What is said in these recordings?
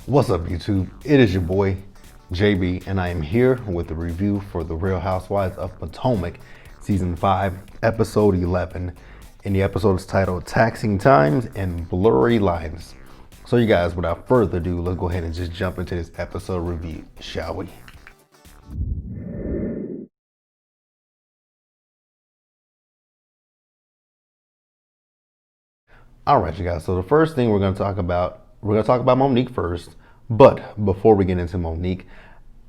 What's up, YouTube? It is your boy JB, and I am here with a review for The Real Housewives of Potomac, Season 5, Episode 11. And the episode is titled Taxing Times and Blurry Lines. So, you guys, without further ado, let's go ahead and just jump into this episode review, shall we? All right, you guys. So the first thing we're going to talk about Monique first. But before we get into Monique,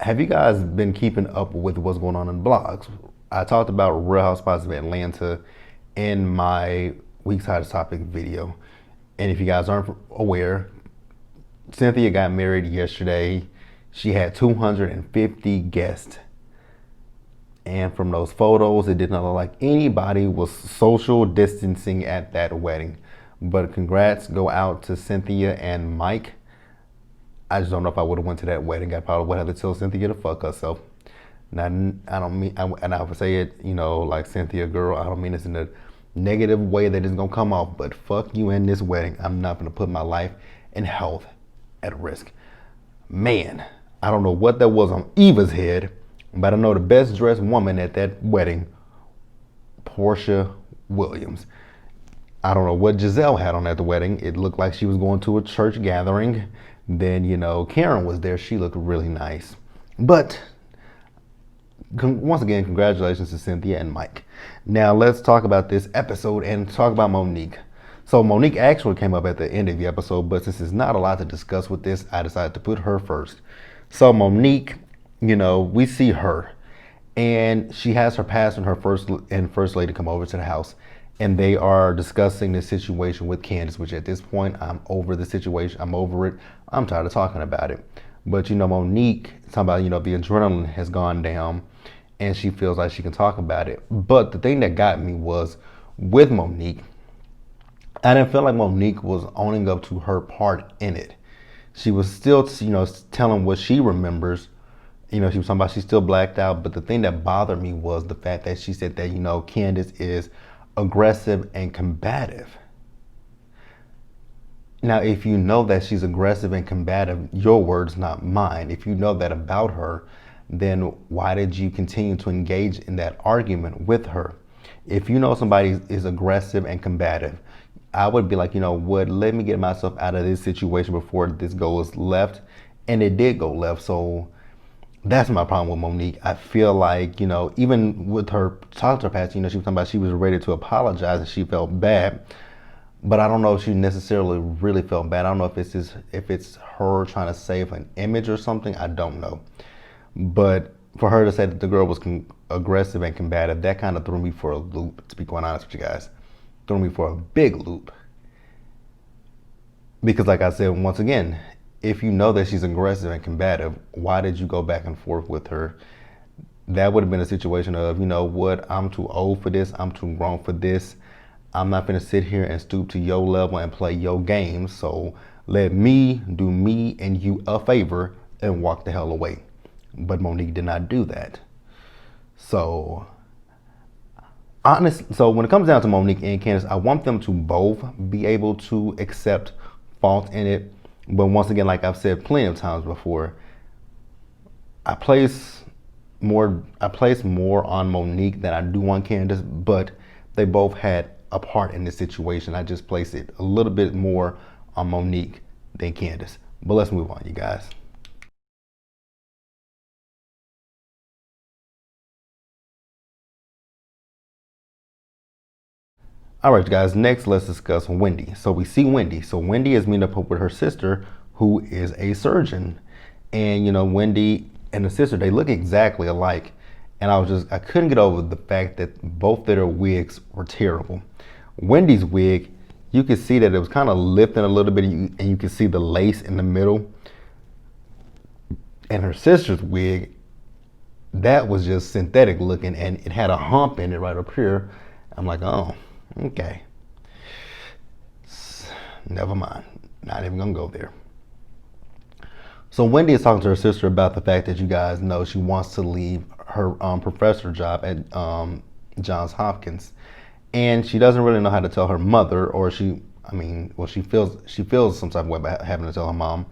have you guys been keeping up with what's going on in blogs? I talked about Real Housewives of Atlanta in my week's hottest topic video. And if you guys aren't aware, Cynthia got married yesterday. She had 250 guests. And from those photos, it did not look like anybody was social distancing at that wedding. But congrats go out to Cynthia and Mike. I just don't know if I would have went to that wedding. I probably would have to tell Cynthia to fuck herself. Now, I don't mean, and I would say it, like Cynthia, girl, I don't mean this in a negative way that it's gonna come off, but fuck you in this wedding. I'm not gonna put my life and health at risk. Man, I don't know what that was on Eva's head, but I know the best dressed woman at that wedding, Portia Williams. I don't know what Giselle had on at the wedding. It looked like she was going to a church gathering. Then, Karen was there. She looked really nice. But once again, congratulations to Cynthia and Mike. Now, let's talk about this episode and talk about Monique. So, Monique actually came up at the end of the episode, but since there's not a lot to discuss with this, I decided to put her first. So, Monique, we see her, and she has her pastor and her first lady come over to the house. And they are discussing the situation with Candice, which at this point, I'm over the situation. I'm over it. I'm tired of talking about it. But, Monique, talking about, the adrenaline has gone down and she feels like she can talk about it. But the thing that got me was with Monique, I didn't feel like Monique was owning up to her part in it. She was still, telling what she remembers. She was talking about she's still blacked out. But the thing that bothered me was the fact that she said that, Candice is aggressive and combative. Now, if you know that she's aggressive and combative, your words, not mine. If you know that about her, then why did you continue to engage in that argument with her? If you know somebody is aggressive and combative, I would be like, let me get myself out of this situation before this goes left. And it did go left. So that's my problem with Monique. I feel like, even with her talking to her pastor, she was talking about she was ready to apologize and she felt bad. But I don't know if she necessarily really felt bad. I don't know if it's her trying to save an image or something. I don't know. But for her to say that the girl was aggressive and combative, that kind of threw me for a loop, to be quite honest with you guys. Threw me for a big loop. Because like I said, once again, if you know that she's aggressive and combative, why did you go back and forth with her? That would have been a situation of, what, I'm too old for this, I'm too grown for this. I'm not going to sit here and stoop to your level and play your game. So let me do me and you a favor and walk the hell away. But Monique did not do that. So when it comes down to Monique and Candice, I want them to both be able to accept fault in it. But once again, like I've said plenty of times before, I place more on Monique than I do on Candice, but they both had a part in this situation. I just place it a little bit more on Monique than Candice. But let's move on, you guys. All right, guys, next let's discuss Wendy. So we see Wendy. So Wendy is meeting up with her sister, who is a surgeon. And, Wendy and the sister, they look exactly alike. And I couldn't get over the fact that both of their wigs were terrible. Wendy's wig, you could see that it was kind of lifting a little bit and you could see the lace in the middle. And her sister's wig, that was just synthetic looking and it had a hump in it right up here. I'm like, oh. Okay. Never mind. Not even gonna go there. So Wendy is talking to her sister about the fact that you guys know she wants to leave her professor job at Johns Hopkins, and she doesn't really know how to tell her mother, or she feels some type of way about having to tell her mom.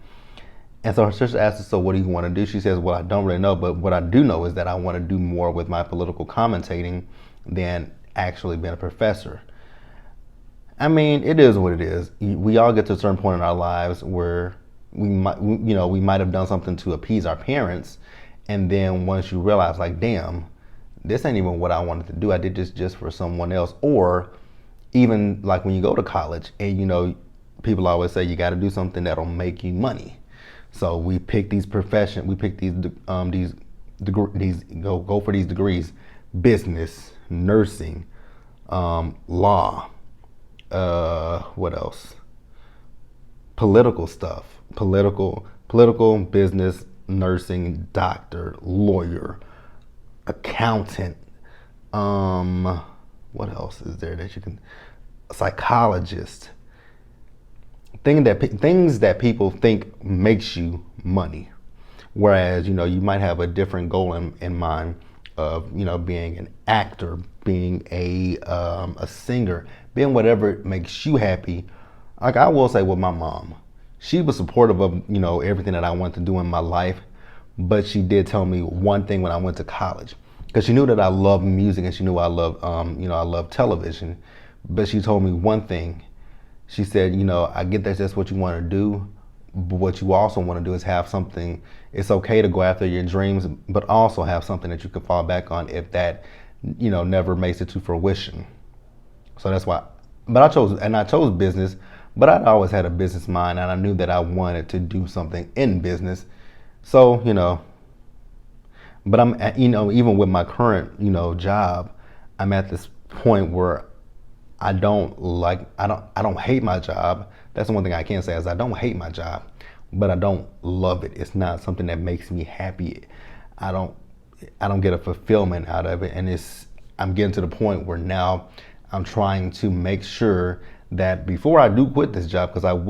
And so her sister asked her, so what do you want to do? She says, well, I don't really know, but what I do know is that I want to do more with my political commentating than actually being a professor. I mean, it is what it is. We all get to a certain point in our lives where we might have done something to appease our parents, and then once you realize, like, damn, this ain't even what I wanted to do. I did this just for someone else. Or even like when you go to college, and people always say you got to do something that'll make you money. So we pick these professions. We pick these go for these degrees: business, nursing, law. What else? Political stuff. Political, business, nursing, doctor, lawyer, accountant. What else is there that you can? Psychologist. Things that people think makes you money, whereas you might have a different goal in mind of being an actor, being a singer, being whatever makes you happy. Like I will say with my mom, she was supportive of everything that I wanted to do in my life, but she did tell me one thing when I went to college, because she knew that I loved music and she knew I loved I loved television, but she told me one thing. She said, I get that's what you want to do, but what you also want to do is have something. It's okay to go after your dreams, but also have something that you can fall back on if that, never makes it to fruition. So that's why. But I chose business, but I'd always had a business mind, and I knew that I wanted to do something in business. So, but I'm, even with my current, job, I'm at this point where I don't hate my job. That's the one thing I can say is I don't hate my job, but I don't love it. It's not something that makes me happy. I don't get a fulfillment out of it, and I'm getting to the point where now I'm trying to make sure that before I do quit this job, because I'm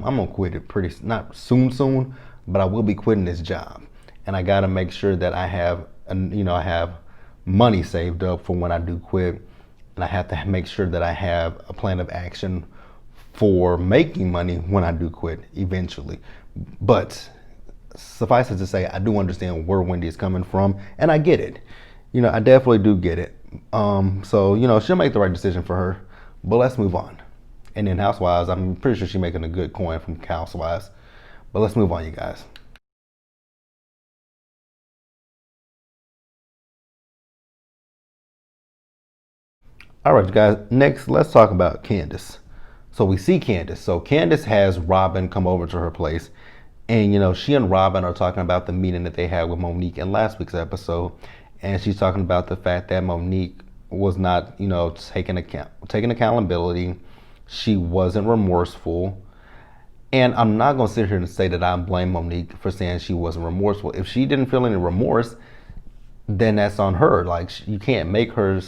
gonna quit it not soon, but I will be quitting this job, and I got to make sure that I have money saved up for when I do quit. And I have to make sure that I have a plan of action for making money when I do quit eventually. But suffice it to say, I do understand where Wendy is coming from, and I get it. I definitely do get it. So she'll make the right decision for her. But let's move on. And then Housewives, I'm pretty sure she's making a good coin from Housewives. But let's move on, you guys. All right, you guys. Next, let's talk about Candice. So we see Candice. So Candice has Robin come over to her place, and she and Robin are talking about the meeting that they had with Monique in last week's episode, and she's talking about the fact that Monique was not, taking accountability. She wasn't remorseful, and I'm not gonna sit here and say that I blame Monique for saying she wasn't remorseful. If she didn't feel any remorse, then that's on her. Like, you can't make her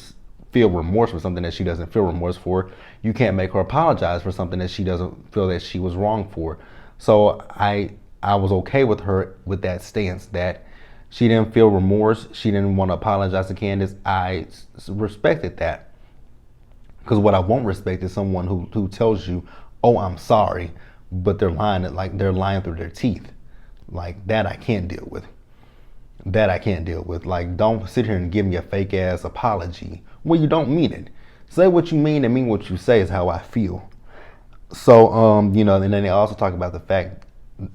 feel remorse for something that she doesn't feel remorse for. You can't make her apologize for something that she doesn't feel that she was wrong for. So I was okay with her with that stance that she didn't feel remorse. She didn't want to apologize to Candice. I respected that, because what I won't respect is someone who tells you, "Oh, I'm sorry," but they're lying through their teeth. Like that, I can't deal with. That I can't deal with. Like, don't sit here and give me a fake ass apology when you don't mean it. Say what you mean and mean what you say is how I feel. So, and then they also talk about the fact,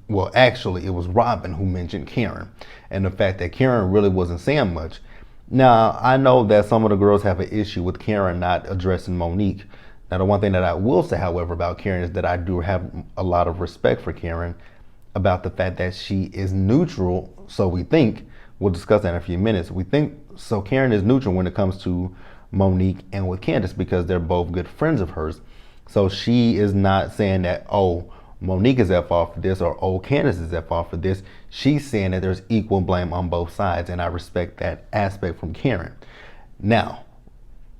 well, actually, it was Robin who mentioned Karen, and the fact that Karen really wasn't saying much. Now, I know that some of the girls have an issue with Karen not addressing Monique. Now, the one thing that I will say, however, about Karen is that I do have a lot of respect for Karen about the fact that she is neutral. So we think, we'll discuss that in a few minutes. We think, so Karen is neutral when it comes to Monique and with Candice, because they're both good friends of hers. So she is not saying that, oh, Monique is at fault for this, or oh, Candice is at fault for this. She's saying that there's equal blame on both sides, and I respect that aspect from Karen. Now,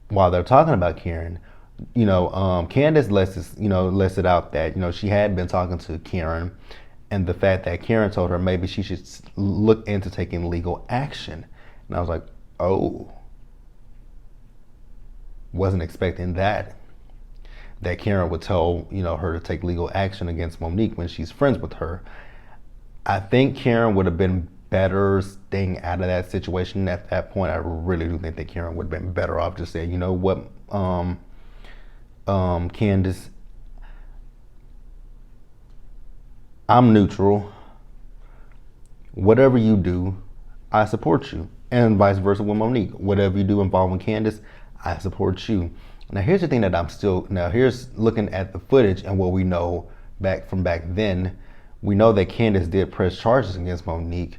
while they're talking about Karen, Candice lets it out that, she had been talking to Karen, and the fact that Karen told her maybe she should look into taking legal action. And I was like, oh, wasn't expecting that Karen would tell, her to take legal action against Monique when she's friends with her. I think Karen would have been better staying out of that situation at that point. I really do think that Karen would have been better off just saying, you know what, Candice, I'm neutral. Whatever you do, I support you. And vice versa with Monique. Whatever you do involving Candice, I support you. Now here's the thing that here's looking at the footage and what we know back then. We know that Candice did press charges against Monique,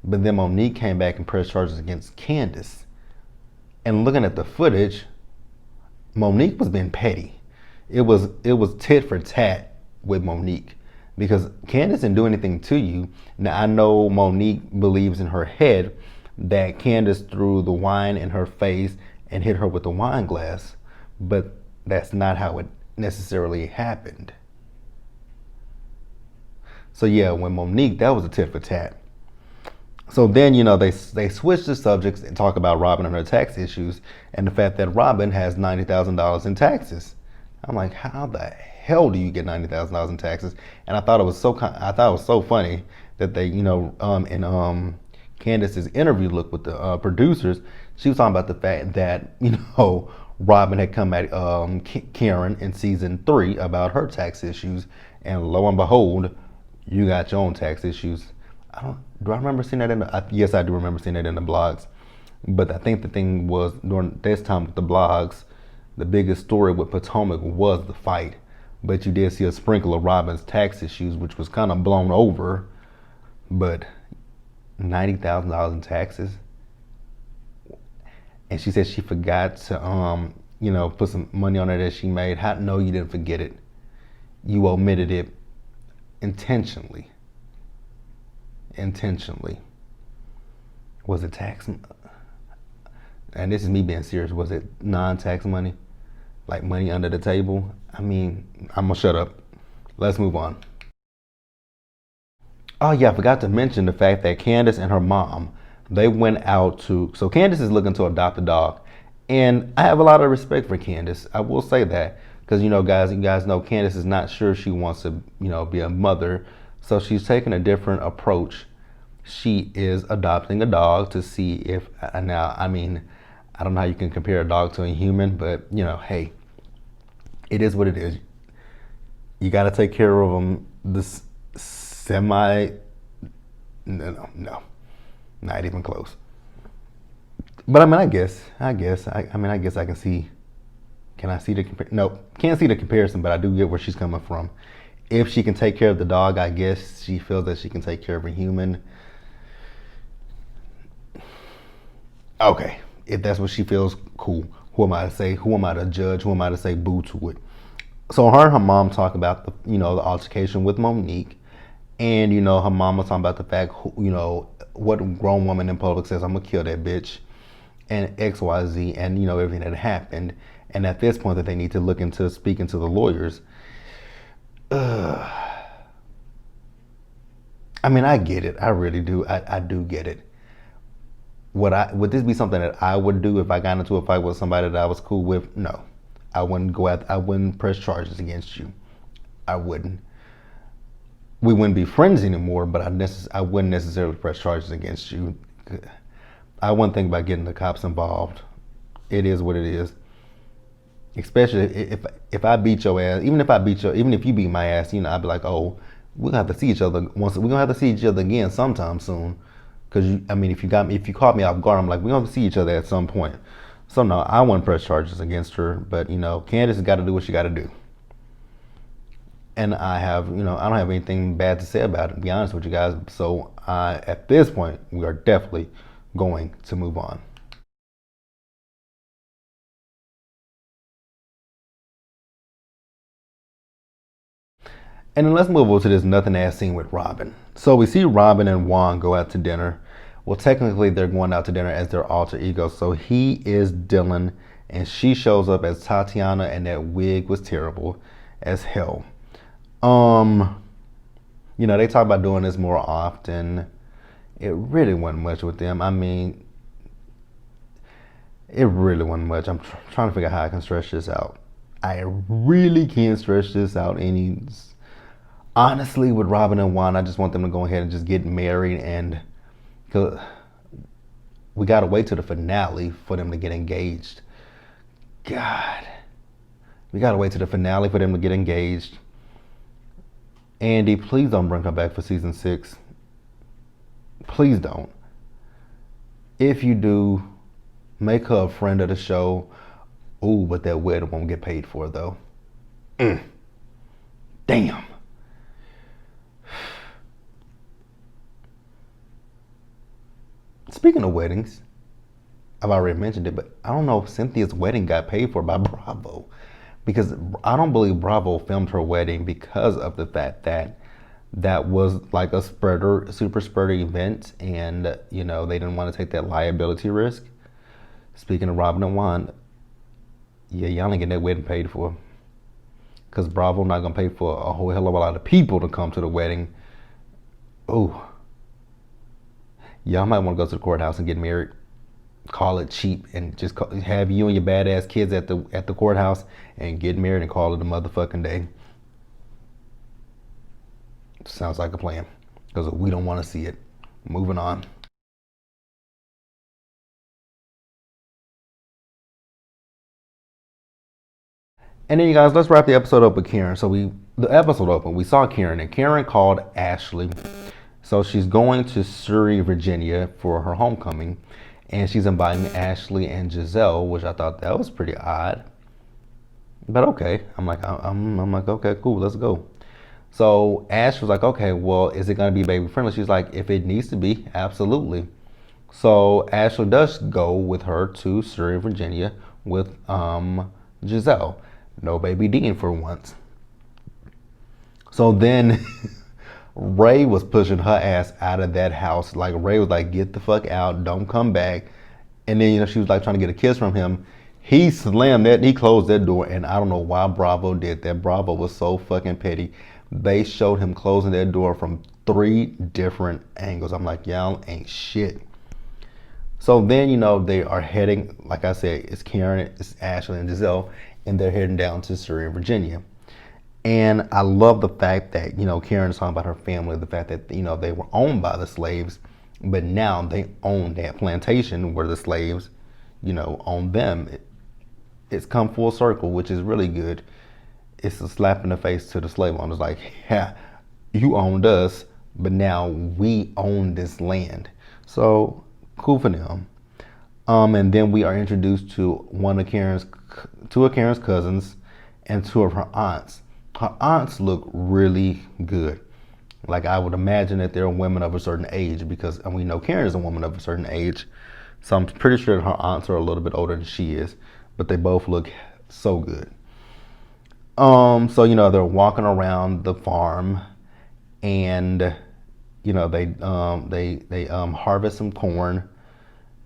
but then Monique came back and pressed charges against Candice. And looking at the footage, Monique was being petty. It was tit for tat with Monique because Candice didn't do anything to you. Now I know Monique believes in her head that Candice threw the wine in her face and hit her with the wine glass, but that's not how it necessarily happened. So yeah, when Monique, that was a tit for tat. So then, they switch the subjects and talk about Robin and her tax issues and the fact that Robin has $90,000 in taxes. I'm like, how the hell do you get $90,000 in taxes? And I thought it was so funny that they, in Candice's interview look with the producers, she was talking about the fact that, Robin had come at Karen in season 3 about her tax issues, and lo and behold, you got your own tax issues. Do I remember seeing that yes, I do remember seeing that in the blogs. But I think the thing was during this time with the blogs, the biggest story with Potomac was the fight. But you did see a sprinkle of Robin's tax issues, which was kind of blown over. But $90,000 in taxes. And she said she forgot to, put some money on it that she made. No, you didn't forget it. You omitted it intentionally. Was it tax? And this is me being serious. Was it non-tax money? Like money under the table? I mean, I'm gonna shut up. Let's move on. Oh yeah, I forgot to mention the fact that Candice and her mom, they went out so Candice is looking to adopt a dog. And I have a lot of respect for Candice. I will say that. Because, you guys know Candice is not sure she wants to, be a mother. So she's taking a different approach. She is adopting a dog to see if, now, I mean, I don't know how you can compare a dog to a human, but, hey, it is what it is. You got to take care of them. This no, not even close. But I mean, I guess I can see. Can I see the comparison? No, can't see the comparison, but I do get where she's coming from. If she can take care of the dog, I guess she feels that she can take care of a human. Okay, if that's what she feels, cool. Who am I to say? Who am I to judge? Who am I to say boo to it? So her and her mom talk about the altercation with Monique, and her mom was talking about the fact, what grown woman in public says, I'm gonna kill that bitch, and XYZ, and everything that happened. And at this point that they need to look into speaking to the lawyers. I mean, I get it. I really do. I do get it. Would this be something that I would do if I got into a fight with somebody that I was cool with? No. I wouldn't press charges against you. I wouldn't. We wouldn't be friends anymore, but I wouldn't necessarily press charges against you. I wouldn't think about getting the cops involved. It is what it is. Especially if I beat your ass, even if you beat my ass, I'd be like, oh, we'll have to see each other once. We're gonna have to see each other again sometime soon. Cause if you caught me off guard, I'm like, we're gonna see each other at some point. So no, I wouldn't press charges against her. But Candice has got to do what she got to do. And I don't have anything bad to say about it, to be honest with you guys. So at this point, we are definitely going to move on. And then let's move over to this nothing ass scene with Robin. So we see Robin and Juan go out to dinner. Well, technically they're going out to dinner as their alter egos. So he is Dylan and she shows up as Tatiana, and that wig was terrible as hell. They talk about doing this more often. It really wasn't much with them. I mean, it really wasn't much. I'm trying to figure out how I can stretch this out. I really can't stretch this out any. Honestly, with Robin and Juan, I just want them to go ahead and just get married, and cause we gotta wait till the finale for them to get engaged. God, we gotta wait till the finale for them to get engaged. Andy, please don't bring her back for season 6. Please don't. If you do, make her a friend of the show. Ooh, but that wedding won't get paid for though. Damn. Speaking of weddings, I've already mentioned it, but I don't know if Cynthia's wedding got paid for by Bravo, because I don't believe Bravo filmed her wedding because of the fact that that was like a super spreader event, and they didn't want to take that liability risk. Speaking of Robin and Juan, yeah, y'all ain't getting that wedding paid for, because Bravo not gonna pay for a whole hell of a lot of people to come to the wedding. Oh, y'all might want to go to the courthouse and get married. Call it cheap and just have you and your badass kids at the courthouse and get married and call it a motherfucking day. Sounds like a plan, because we don't want to see it. Moving on. And then you guys, let's wrap the episode up with Karen. So the episode opened, we saw Karen, and Karen called Ashley. So she's going to Surrey, Virginia for her homecoming, and she's inviting Ashley and Giselle, which I thought that was pretty odd. But okay, I'm like, okay, cool, let's go. So Ash was like, okay, well, is it gonna be baby friendly? She's like, if it needs to be, absolutely. So Ashley does go with her to Surrey, Virginia with Giselle. No baby Dean for once. So then Ray was pushing her ass out of that house. Like, Ray was like, get the fuck out, don't come back. And then, she was like trying to get a kiss from him. He closed that door, and I don't know why Bravo did that. Bravo was so fucking petty. They showed him closing that door from 3 different angles. I'm like, y'all ain't shit. So then, they are heading, like I said, it's Karen, it's Ashley and Giselle, and they're heading down to Surrey, Virginia. And I love the fact that, Karen's talking about her family, the fact that, they were owned by the slaves, but now they own that plantation where the slaves, own them. It's come full circle, which is really good. It's a slap in the face to the slave owners. Like, yeah, you owned us, but now we own this land. So cool for them. And then we are introduced to two of Karen's cousins and 2 of her aunts. Her aunts look really good. Like, I would imagine that they're women of a certain age, because we know Karen is a woman of a certain age. So I'm pretty sure her aunts are a little bit older than she is, but they both look so good. So they're walking around the farm, and they harvest some corn,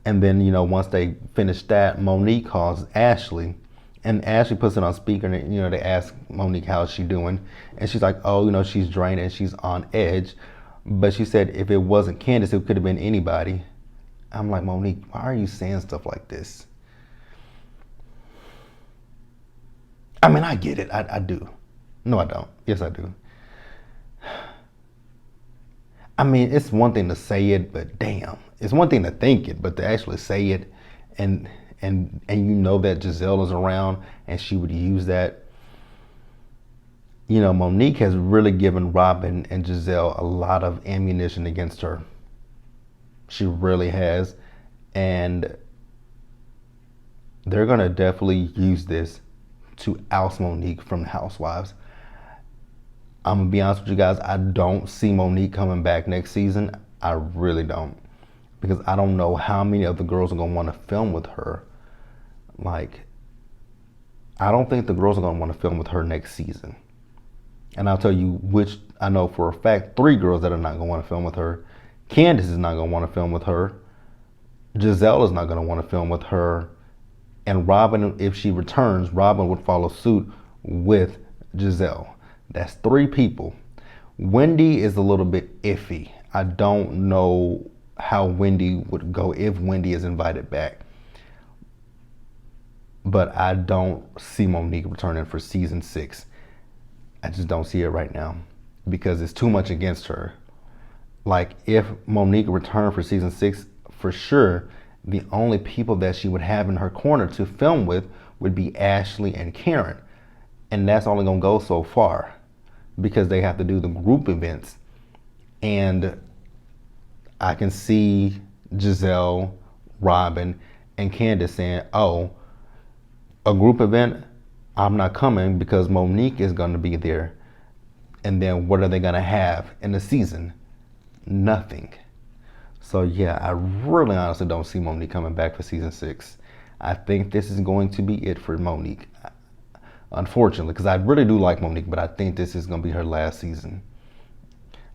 and then once they finish that, Monique calls Ashley, and Ashley puts it on speaker, and they ask Monique how's she doing, and she's like, oh, she's drained and she's on edge, but she said if it wasn't Candice, it could have been anybody. I'm like, Monique, why are you saying stuff like this? I mean, I get it. I do. No, I don't. Yes, I do. I mean, it's one thing to say it, but damn, it's one thing to think it, but to actually say it, and that Giselle is around and she would use that. Monique has really given Robin and Giselle a lot of ammunition against her. She really has, and they're gonna definitely use this to oust Monique from the Housewives. I'm gonna be honest with you guys, I don't see Monique coming back next season. I really don't. Because I don't know how many of the girls are gonna want to film with her. Like, I don't think the girls are gonna want to film with her next season. And I'll tell you which, I know for a fact, 3 girls that are not gonna want to film with her. Candice is not gonna want to film with her. Giselle is not gonna want to film with her. And Robin, if she returns, Robin would follow suit with Giselle. That's 3 people. Wendy is a little bit iffy. I don't know how Wendy would go if Wendy is invited back. But I don't see Monique returning for season 6. I just don't see it right now. because it's too much against her. Like, if Monique returned for season 6, for sure, the only people that she would have in her corner to film with would be Ashley and Karen. And that's only going to go so far because they have to do the group events. And I can see Gizelle, Robin, and Candice saying, oh, a group event, I'm not coming because Monique is going to be there. And then what are they going to have in the season? Nothing. So yeah, I really honestly don't see Monique coming back for season 6. I think this is going to be it for Monique. Unfortunately, because I really do like Monique, but I think this is going to be her last season.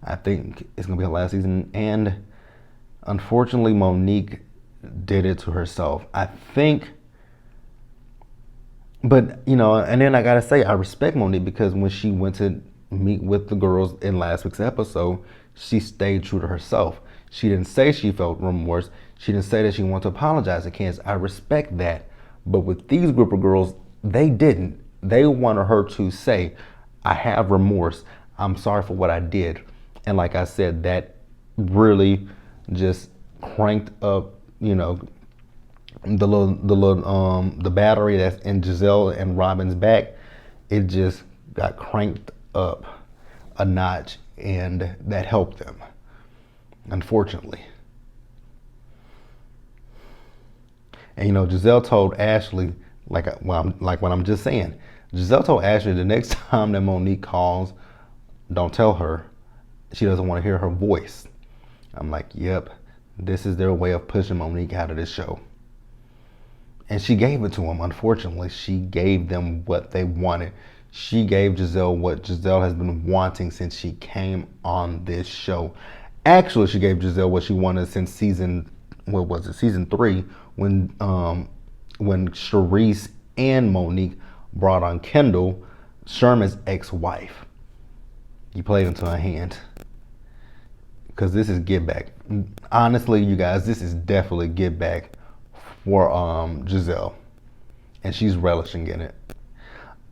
I think it's going to be her last season. And unfortunately, Monique did it to herself. I think, but you know, and then I got to say, I respect Monique because when she went to meet with the girls in last week's episode, she stayed true to herself. She didn't say she felt remorse. She didn't say that she wanted to apologize to Candice. I respect that. But with these group of girls, they didn't. They wanted her to say, I have remorse. I'm sorry for what I did. And like I said, that really just cranked up, you know, the battery that's in Gizelle and Robin's back. It just got cranked up a notch, and that helped them, unfortunately. And you know, Gizelle told Ashley, like what I'm just saying. Gizelle told Ashley the next time that Monique calls, don't tell her. She doesn't want to hear her voice. I'm like, yep, this is their way of pushing Monique out of this show. And she gave it to them. Unfortunately, she gave them what they wanted. She gave Gizelle what Gizelle has been wanting since she came on this show. Actually, she gave Gizelle what she wanted since season 3, when Charisse and Monique brought on Kendall, Sherman's ex-wife. You played into her hand. Because this is get back. Honestly, you guys, this is definitely get back for Gizelle. And she's relishing in it.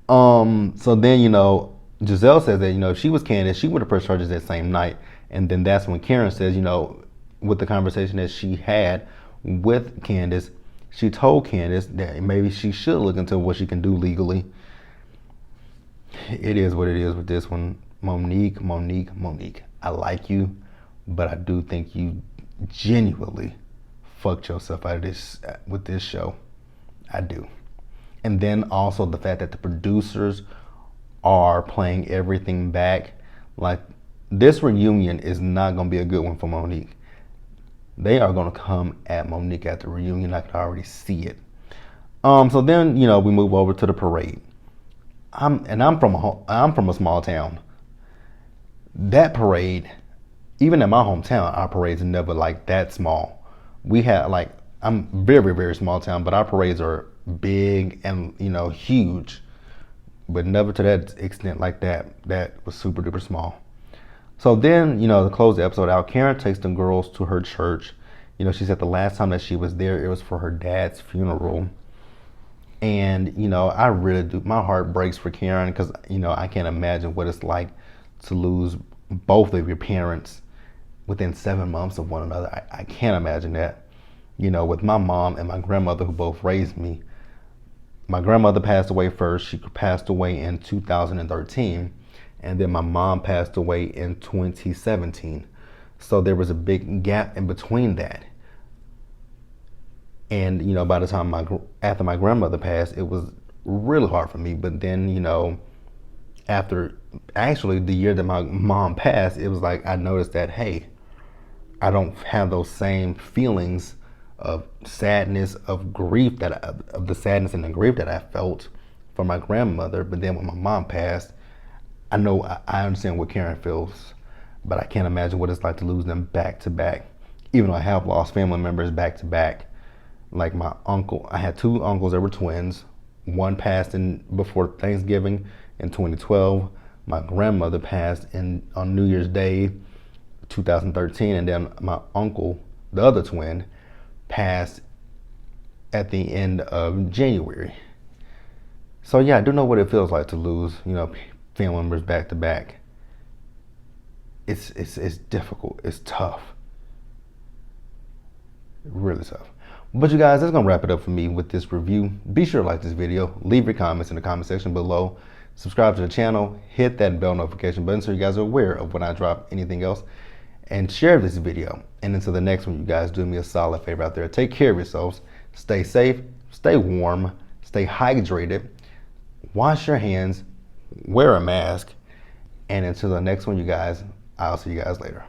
So then, you know, Gizelle says that, you know, if she was Candice, she would have pressed charges that same night. And then that's when Karen says, you know, with the conversation that she had with Candice, she told Candice that maybe she should look into what she can do legally. It is what it is with this one. Monique. I like you, but I do think you genuinely fucked yourself out of this with this show. I do. And then also the fact that the producers are playing everything back. Like, this reunion is not going to be a good one for Monique. They are going to come at Monique at the reunion. I can already see it. So then, you know, we move over to the parade. I'm from a small town. That parade, even in my hometown, our parades are never like that small. We have like, I'm very, very small town, but our parades are big and, you know, huge, but never to that extent like that. That was super duper small. So then, you know, to close the episode out, Karen takes the girls to her church. You know, she said the last time that she was there, it was for her dad's funeral. And, you know, I really do, my heart breaks for Karen because, you know, I can't imagine what it's like to lose both of your parents within 7 months of one another. I can't imagine that. You know, with my mom and my grandmother who both raised me, my grandmother passed away first. She passed away in 2013. And then my mom passed away in 2017. So there was a big gap in between that. And, you know, by the time after my grandmother passed, it was really hard for me. But then, you know, after actually the year that my mom passed, it was like I noticed that, hey, I don't have those same feelings of sadness, of grief, of the sadness and the grief that I felt for my grandmother. But then when my mom passed, I know I understand what Karen feels, but I can't imagine what it's like to lose them back to back. Even though I have lost family members back to back. Like my uncle, I had 2 uncles that were twins. One passed before Thanksgiving in 2012. My grandmother passed on New Year's Day, 2013, and then my uncle, the other twin, passed at the end of January. So yeah, I do know what it feels like to lose, you know, family members back to back. it's difficult. It's tough. Really tough. But you guys, that's gonna wrap it up for me with this review. Be sure to like this video, leave your comments in the comment section below, subscribe to the channel, hit that bell notification button so you guys are aware of when I drop anything else, and share this video. And until the next one, you guys, do me a solid favor out there. Take care of yourselves, stay safe, stay warm, stay hydrated, wash your hands, wear a mask, and until the next one, you guys, I'll see you guys later.